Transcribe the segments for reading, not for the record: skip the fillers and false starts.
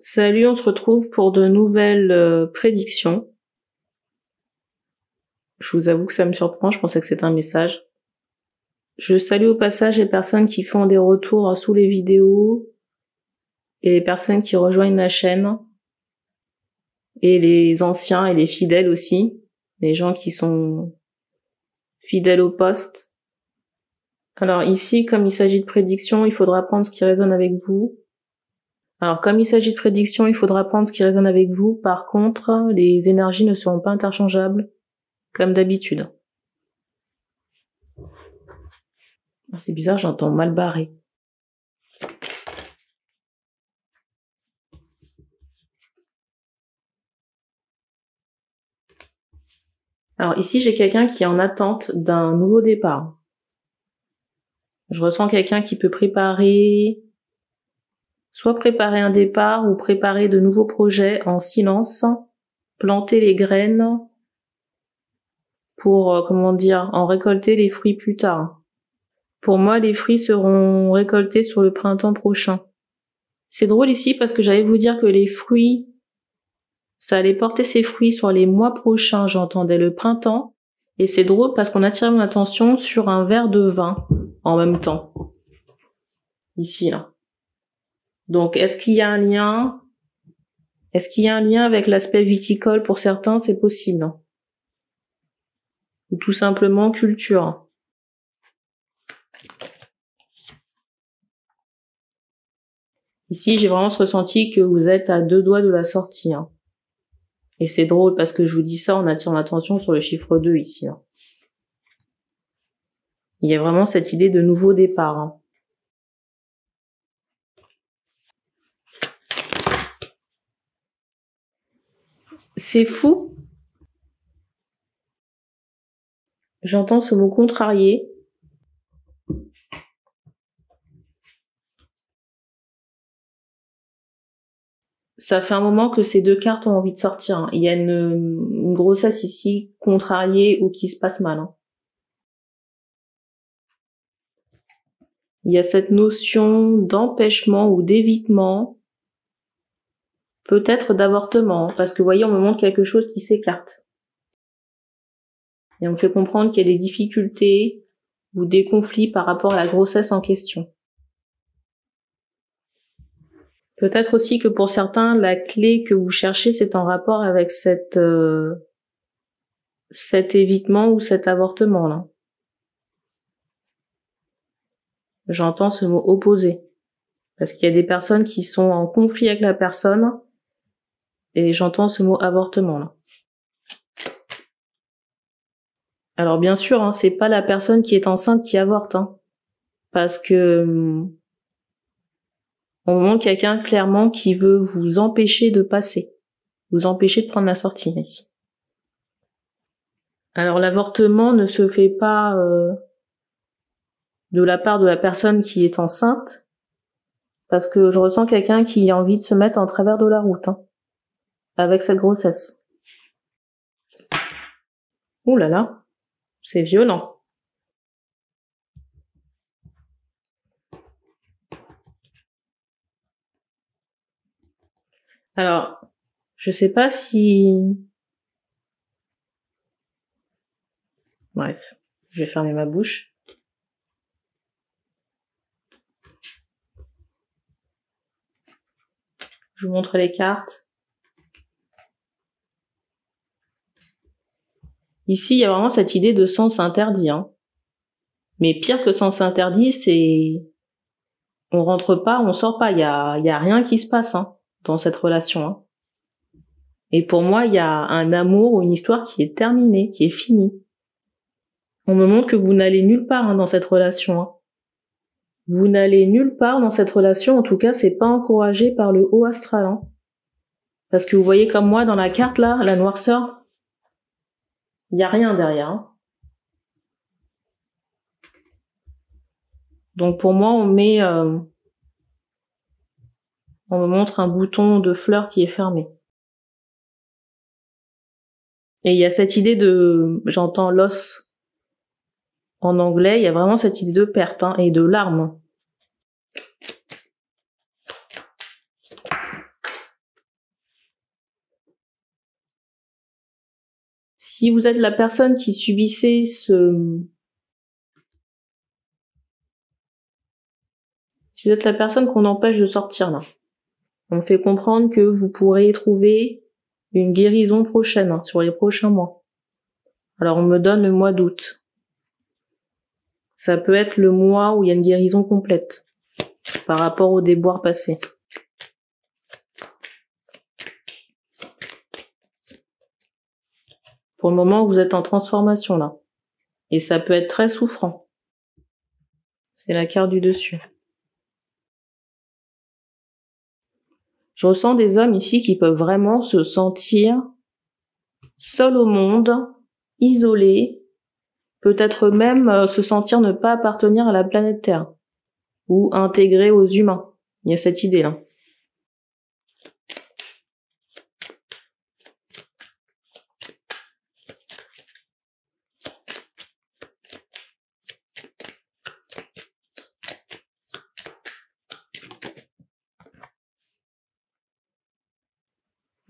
Salut, on se retrouve pour de nouvelles prédictions. Je vous avoue que ça me surprend, je pensais que c'était un message. Je salue au passage les personnes qui font des retours sous les vidéos et les personnes qui rejoignent la chaîne et les anciens et les fidèles aussi, les gens qui sont fidèles au poste. Alors ici, comme il s'agit de prédictions, il faudra prendre ce qui résonne avec vous. Alors, comme il s'agit de prédiction, il faudra prendre ce qui résonne avec vous. Par contre, les énergies ne seront pas interchangeables, comme d'habitude. C'est bizarre, j'entends mal barré. Alors ici, j'ai quelqu'un qui est en attente d'un nouveau départ. Je ressens quelqu'un qui peut soit préparer un départ ou préparer de nouveaux projets en silence, planter les graines pour, en récolter les fruits plus tard. Pour moi, les fruits seront récoltés sur le printemps prochain. C'est drôle ici parce que j'allais vous dire que les fruits, ça allait porter ses fruits sur les mois prochains, j'entendais le printemps, et c'est drôle parce qu'on attire mon attention sur un verre de vin en même temps. Ici, là. Donc, est-ce qu'il y a un lien? Est-ce qu'il y a un lien avec l'aspect viticole? Pour certains, c'est possible. Ou tout simplement culture. Ici, j'ai vraiment ce ressenti que vous êtes à 2 doigts de la sortie. Et c'est drôle parce que je vous dis ça, on attire l'attention sur le chiffre 2 ici. Il y a vraiment cette idée de nouveau départ. C'est fou. J'entends ce mot contrarié. Ça fait un moment que ces 2 cartes ont envie de sortir. Il y a une grossesse ici, contrariée ou qui se passe mal. Il y a cette notion d'empêchement ou d'évitement, peut-être d'avortement, parce que vous voyez, on me montre quelque chose qui s'écarte. Et on me fait comprendre qu'il y a des difficultés ou des conflits par rapport à la grossesse en question. Peut-être aussi que pour certains, la clé que vous cherchez, c'est en rapport avec cet évitement ou cet avortement-là. J'entends ce mot opposé. Parce qu'il y a des personnes qui sont en conflit avec la personne, et j'entends ce mot avortement-là. Alors bien sûr, c'est pas la personne qui est enceinte qui avorte, parce que on montre quelqu'un clairement qui veut vous empêcher de passer, vous empêcher de prendre la sortie ici. Alors l'avortement ne se fait pas de la part de la personne qui est enceinte, parce que je ressens quelqu'un qui a envie de se mettre en travers de la route, avec cette grossesse. Ouh là là, c'est violent. Alors, je sais pas si... Bref, je vais fermer ma bouche. Je vous montre les cartes. Ici, il y a vraiment cette idée de sens interdit. Mais pire que sens interdit, c'est... On rentre pas, on sort pas. Il y a rien qui se passe dans cette relation. Et pour moi, il y a un amour ou une histoire qui est terminée, qui est finie. On me montre que vous n'allez nulle part dans cette relation. Vous n'allez nulle part dans cette relation, en tout cas, c'est pas encouragé par le haut astral. Parce que vous voyez comme moi, dans la carte là, la noirceur, il n'y a rien derrière. Donc pour moi, on me montre un bouton de fleur qui est fermé. Et il y a cette idée de, j'entends loss en anglais, il y a vraiment cette idée de perte et de larmes. Si vous êtes la personne qui subissait si vous êtes la personne qu'on empêche de sortir là, on fait comprendre que vous pourrez trouver une guérison prochaine, sur les prochains mois. Alors on me donne le mois d'août. Ça peut être le mois où il y a une guérison complète par rapport aux déboires passés. Pour le moment, vous êtes en transformation là. Et ça peut être très souffrant. C'est la carte du dessus. Je ressens des hommes ici qui peuvent vraiment se sentir seuls au monde, isolés, peut-être même se sentir ne pas appartenir à la planète Terre ou intégrés aux humains. Il y a cette idée-là.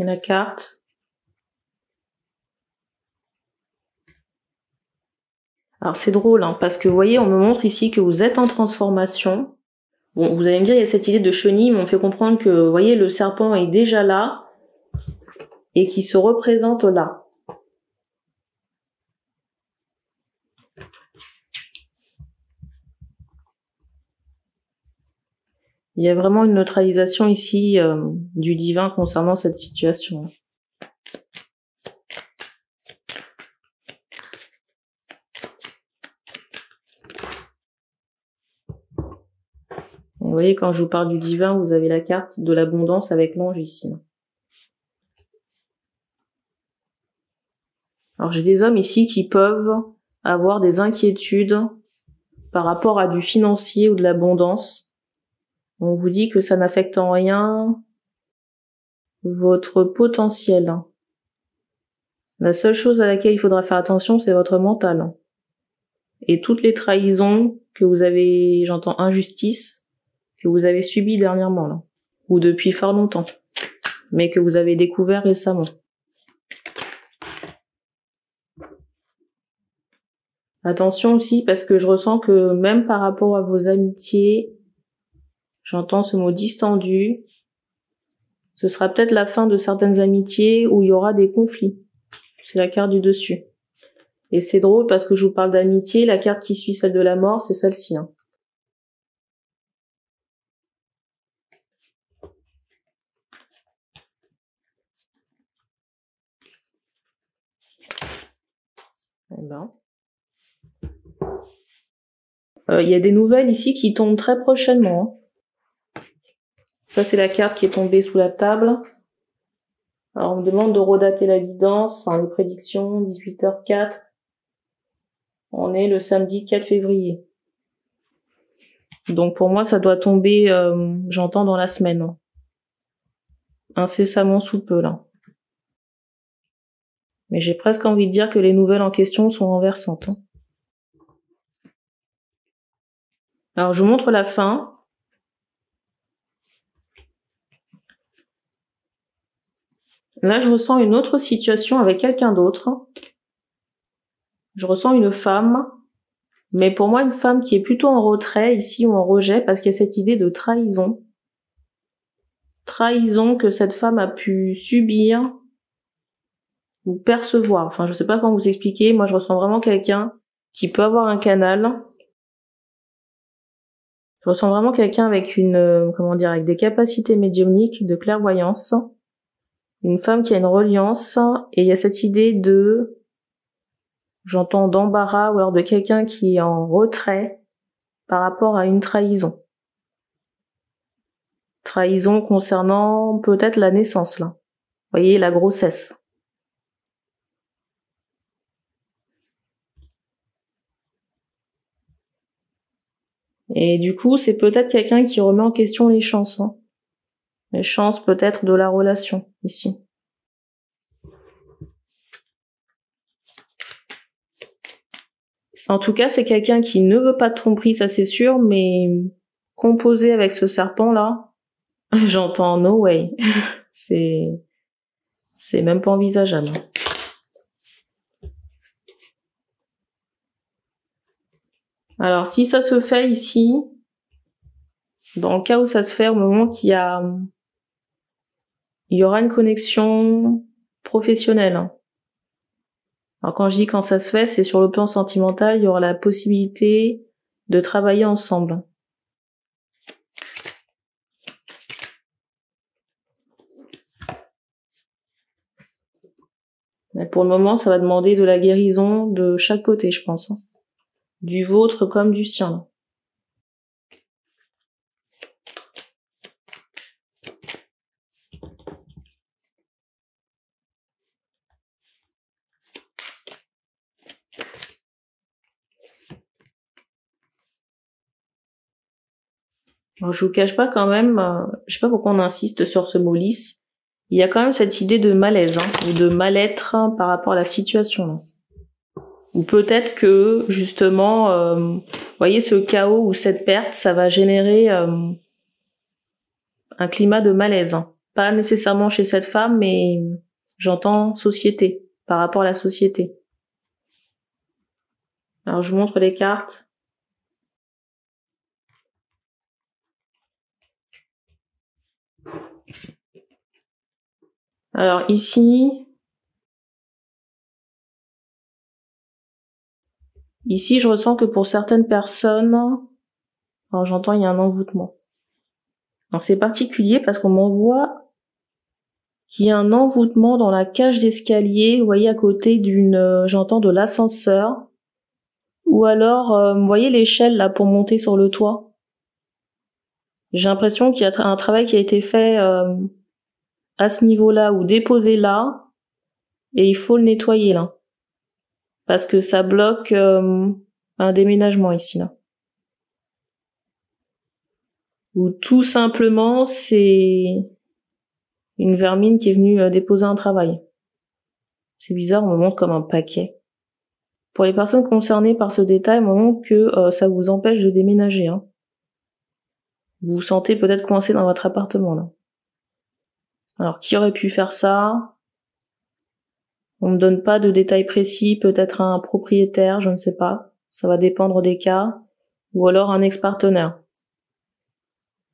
Et la carte. Alors c'est drôle, parce que vous voyez, on me montre ici que vous êtes en transformation. Bon, vous allez me dire, il y a cette idée de chenille, mais on fait comprendre que, vous voyez, le serpent est déjà là et qui se représente là. Il y a vraiment une neutralisation ici du divin concernant cette situation. Et vous voyez, quand je vous parle du divin, vous avez la carte de l'abondance avec l'ange ici. Alors j'ai des hommes ici qui peuvent avoir des inquiétudes par rapport à du financier ou de l'abondance. On vous dit que ça n'affecte en rien votre potentiel. La seule chose à laquelle il faudra faire attention, c'est votre mental. Et toutes les trahisons que vous avez, j'entends injustice, que vous avez subies dernièrement, là, ou depuis fort longtemps, mais que vous avez découvert récemment. Attention aussi, parce que je ressens que même par rapport à vos amitiés, j'entends ce mot distendu, ce sera peut-être la fin de certaines amitiés où il y aura des conflits. C'est la carte du dessus. Et c'est drôle parce que je vous parle d'amitié, la carte qui suit celle de la mort, c'est celle-ci. Eh ben. Il y a des nouvelles ici qui tombent très prochainement. Ça, c'est la carte qui est tombée sous la table. Alors, on me demande de redater la guidance, les prédictions, 18h04. On est le samedi 4 février. Donc, pour moi, ça doit tomber, j'entends, dans la semaine. Incessamment sous peu, là. Mais j'ai presque envie de dire que les nouvelles en question sont renversantes. Alors, je vous montre la fin. Là, je ressens une autre situation avec quelqu'un d'autre. Je ressens une femme, mais pour moi, une femme qui est plutôt en retrait ici ou en rejet, parce qu'il y a cette idée de trahison. Trahison que cette femme a pu subir ou percevoir. Enfin, je sais pas comment vous expliquer. Moi, je ressens vraiment quelqu'un qui peut avoir un canal. Je ressens vraiment quelqu'un avec avec des capacités médiumniques, de clairvoyance. Une femme qui a une reliance, et il y a cette idée de, j'entends d'embarras, ou alors de quelqu'un qui est en retrait par rapport à une trahison. Trahison concernant peut-être la naissance, là. Vous voyez, la grossesse. Et du coup, c'est peut-être quelqu'un qui remet en question les chances. Les chances peut-être de la relation, ici. En tout cas, c'est quelqu'un qui ne veut pas de tromperie, ça c'est sûr, mais composé avec ce serpent-là, j'entends no way. C'est même pas envisageable. Alors, si ça se fait ici, dans le cas où ça se fait au moment il y aura une connexion professionnelle. Alors quand je dis quand ça se fait, c'est sur le plan sentimental, il y aura la possibilité de travailler ensemble. Mais pour le moment, ça va demander de la guérison de chaque côté, je pense. Du vôtre comme du sien. Alors, je vous cache pas quand même, je sais pas pourquoi on insiste sur ce mot lisse. Il y a quand même cette idée de malaise, ou de mal-être par rapport à la situation. Ou peut-être que, justement, vous voyez, ce chaos ou cette perte, ça va générer un climat de malaise. Pas nécessairement chez cette femme, mais j'entends société, par rapport à la société. Alors, je vous montre les cartes. Alors ici, je ressens que pour certaines personnes, alors j'entends il y a un envoûtement. Alors c'est particulier parce qu'on m'envoie qu'il y a un envoûtement dans la cage d'escalier, vous voyez à côté j'entends de l'ascenseur, ou alors, vous voyez l'échelle là pour monter sur le toit. J'ai l'impression qu'il y a un travail qui a été fait à ce niveau-là ou déposé là, et il faut le nettoyer là, parce que ça bloque un déménagement ici là. Ou tout simplement c'est une vermine qui est venue déposer un travail. C'est bizarre, on me montre comme un paquet. Pour les personnes concernées par ce détail, on me montre que ça vous empêche de déménager. Vous vous sentez peut-être coincé dans votre appartement là. Alors qui aurait pu faire ça? On me donne pas de détails précis, peut-être un propriétaire, je ne sais pas. Ça va dépendre des cas. Ou alors un ex-partenaire.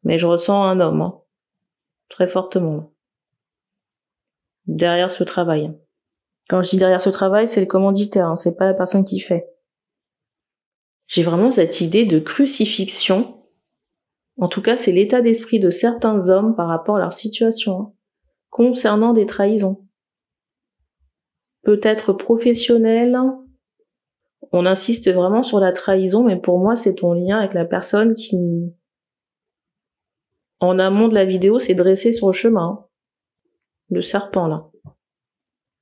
Mais je ressens un homme, très fortement, derrière ce travail. Quand je dis derrière ce travail, c'est le commanditaire, c'est pas la personne qui fait. J'ai vraiment cette idée de crucifixion. En tout cas, c'est l'état d'esprit de certains hommes par rapport à leur situation, concernant des trahisons. Peut-être professionnel. On insiste vraiment sur la trahison, mais pour moi, c'est ton lien avec la personne qui, en amont de la vidéo, s'est dressée sur le chemin. Le serpent, là.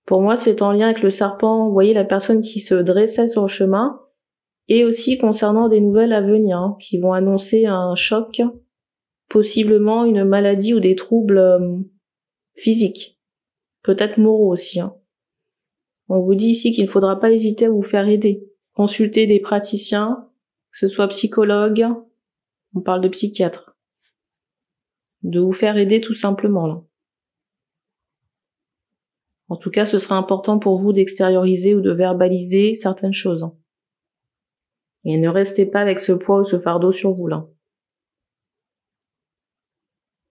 Pour moi, c'est en lien avec le serpent, vous voyez, la personne qui se dressait sur le chemin, et aussi concernant des nouvelles à venir, qui vont annoncer un choc, possiblement une maladie ou des troubles physiques, peut-être moraux aussi. On vous dit ici qu'il ne faudra pas hésiter à vous faire aider. Consulter des praticiens, que ce soit psychologue, on parle de psychiatre. De vous faire aider tout simplement là. En tout cas, ce sera important pour vous d'extérioriser ou de verbaliser certaines choses. Et ne restez pas avec ce poids ou ce fardeau sur vous là.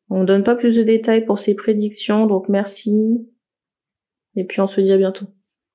On ne donne pas plus de détails pour ces prédictions, donc merci. Et puis on se dit à bientôt.